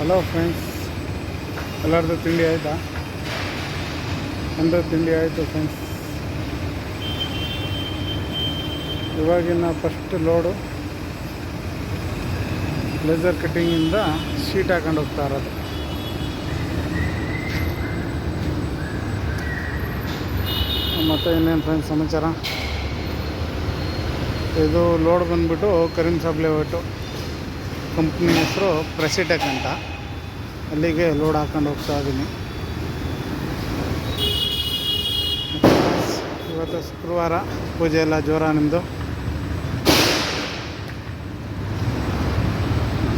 Hello friends, ಎಲ್ಲರದ್ದು ತಿಂಡಿ ಆಯಿತಾ? ನಂದು ತಿಂಡಿ ಆಯಿತು ಫ್ರೆಂಡ್ಸ್. ಇವಾಗಿನ ಫಸ್ಟ್ ಲೋಡು ಲೇಸರ್ ಕಟ್ಟಿಂಗಿಂದ ಶೀಟ್ ಹಾಕೊಂಡು ಹೋಗ್ತಾ ಇರೋದು. ಮತ್ತು ಇನ್ನೇನು ಫ್ರೆಂಡ್ಸ್ ಸಮಾಚಾರ? ಇದು ಲೋಡ್ ಬಂದುಬಿಟ್ಟು ಕರೀಂ ಸಾಬ್ ಲೇಔಟು, ಕಂಪ್ನಿ ಹೆಸರು ಪ್ರೆಸಿಟೆಕ್ ಅಂತ. ಅಲ್ಲಿಗೆ ಲೋಡ್ ಹಾಕೊಂಡು ಹೋಗ್ತಾ ಇದ್ದೀನಿ. ಇವತ್ತು ಶುಕ್ರವಾರ, ಪೂಜೆ ಎಲ್ಲ ಜೋರ ನಿಮ್ಮದು?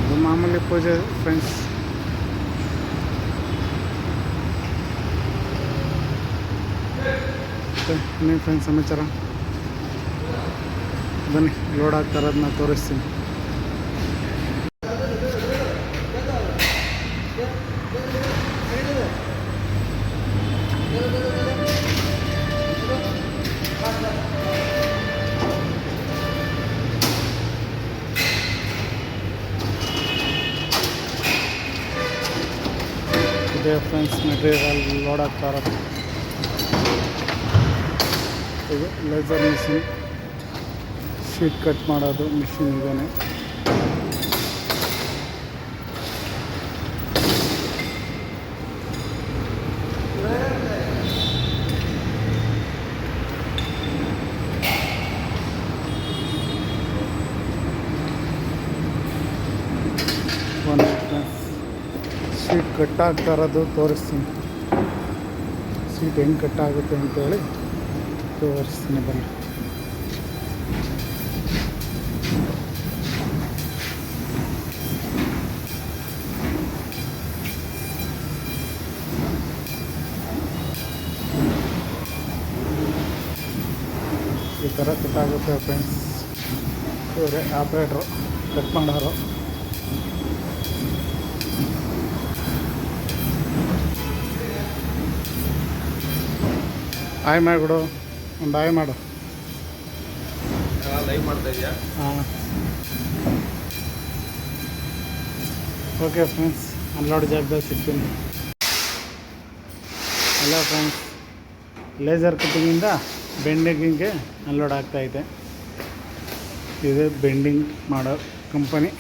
ಇದು ಮಾಮೂಲಿ ಪೂಜೆ ಫ್ರೆಂಡ್ಸ್. ಇನ್ನೇನು ಫ್ರೆಂಡ್ಸ್ ಸಮಾಚಾರ? ಬನ್ನಿ ಲೋಡ್ ಆಗ್ತಾ ಇರೋದನ್ನ ತೋರಿಸ್ತೀನಿ. ಇದೇ ಫ್ರೆಂಡ್ಸ್ ಮೆಟೀರಿಯಲ್ ಲೋಡ್ ಆಗ್ತಾ ಇರೋದು. ಇದು ಲೇಸರ್ ಮಿಷಿನ್, ಶೀಟ್ ಕಟ್ ಮಾಡೋದು ಮಿಷಿನ್ ಇದೇನೆ. ಒಂದು ಶೀಟ್ ಕಟ್ ಆಗ್ತಾ ಇರೋದು ತೋರಿಸ್ತೀನಿ. ಶೀಟ್ ಹೆಂಗೆ ಕಟ್ ಆಗುತ್ತೆ ಅಂತೇಳಿ ತೋರಿಸ್ತೀನಿ ಬನ್ನಿ. ಈ ಥರ ಕಟ್ ಆಗುತ್ತೆ ಫ್ರೆಂಡ್ಸ್. ಇವರೇ ಆಪ್ರೇಟ್ರು ಕಟ್ ಮಾಡೋರು. ಆಯ್ ಮಾಡಿಬಿಡು, ಒಂದು ಆಯ್ ಮಾಡು. ಲೈವ್ ಮಾಡ್ತಾ ಇದೆಯಾ? ಹಾಂ, ಓಕೆ ಫ್ರೆಂಡ್ಸ್, ಅನ್ಲೋಡ್ ಜಾಗದಾಗ ಸಿಗ್ತೀನಿ. ಹಲೋ ಫ್ರೆಂಡ್ಸ್, ಲೇಸರ್ ಕಟ್ಟಿಂಗಿಂದ ಬೆಂಡಿಂಗಿಗೆ ಅನ್ಲೋಡ್ ಆಗ್ತಾಯಿದೆ. ಇದು ಬೆಂಡಿಂಗ್ ಮಾಡೋ ಕಂಪನಿ.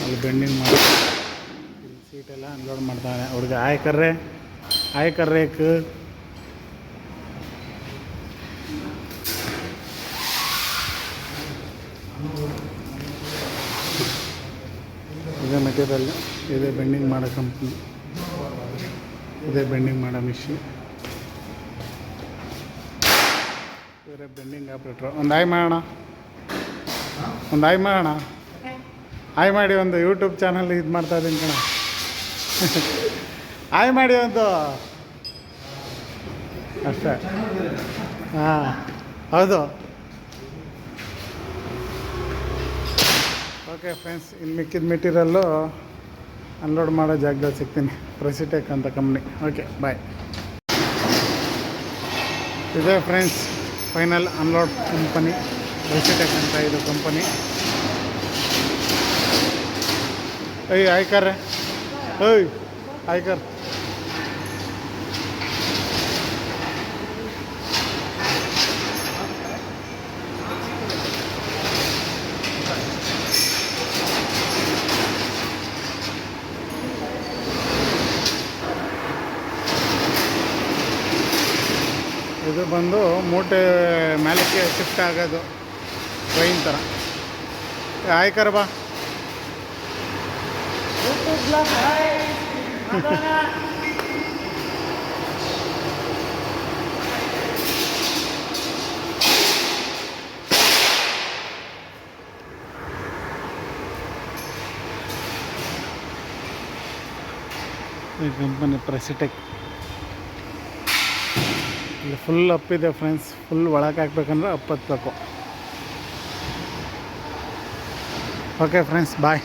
ಅಲ್ಲಿ ಬೆಂಡಿಂಗ್ ಮಾಡಿ ಸೀಟೆಲ್ಲ ಅನ್ಲೋಡ್ ಮಾಡ್ತಾನೆ. ಅವ್ರಿಗೆ ಆಯ್ ಕರ್ರೇಕ್ ಇದೇ ಮೆಟೀರಿಯಲ್. ಇದೇ ಬೆಂಡಿಂಗ್ ಮಾಡೋ ಕಂಪ್ನಿ, ಇದೇ ಬೆಂಡಿಂಗ್ ಮಾಡೋ ಮಿಷಿನ್. ಇವರೇ ಬೆಂಡಿಂಗ್ ಆಪ್ರೇಟ್ರು. ಒಂದು ಆಯ್ ಮಾಡೋಣ, ಆಯ್ ಮಾಡಿ. ಒಂದು ಯೂಟ್ಯೂಬ್ ಚಾನಲ್ ಇದು ಮಾಡ್ತಾಯಿದ್ದೀನಿ ಕಣ. ಆಯ್ ಮಾಡಿ ಒಂದು ಅಷ್ಟೇ. ಹಾಂ ಹೌದು. ಓಕೆ ಫ್ರೆಂಡ್ಸ್, ಇನ್ನು ಮಿಕ್ಕಿದ ಮೆಟೀರಿಯಲ್ಲು ಅನ್ಲೋಡ್ ಮಾಡೋ ಜಾಗದಲ್ಲಿ ಸಿಗ್ತೀನಿ. ಪ್ರೆಸಿಟೆಕ್ ಅಂತ ಕಂಪ್ನಿ. Okay bye. ಇದೇ ಫ್ರೆಂಡ್ಸ್ ಫೈನಲ್ ಅನ್ಲೋಡ್ ಕಂಪನಿ, ಪ್ರೆಸಿಟೆಕ್ ಅಂತ ಇದು ಕಂಪನಿ. ಆಯ್ಕರ್ರೆ ಆಯ್ಕರ್. ಇದು ಬಂದು ಮೂಟೆ ಮೇಲಕ್ಕೆ ಶಿಫ್ಟ್ ಆಗೋದು ಟ್ರೈನ್ ಥರ. ಆಯ್ಕರ ಬಾ. ಈ ಕಂಪನಿ ಪ್ರೆಸಿಟೆಕ್. ಇಲ್ಲಿ ಫುಲ್ ಅಪ್ಪಿದೆ ಫ್ರೆಂಡ್ಸ್. ಫುಲ್ ಒಳಗೆ ಹಾಕ್ಬೇಕಂದ್ರೆ ಅಪ್ ಹತ್ಬೇಕು. ಓಕೆ ಫ್ರೆಂಡ್ಸ್ ಬಾಯ್.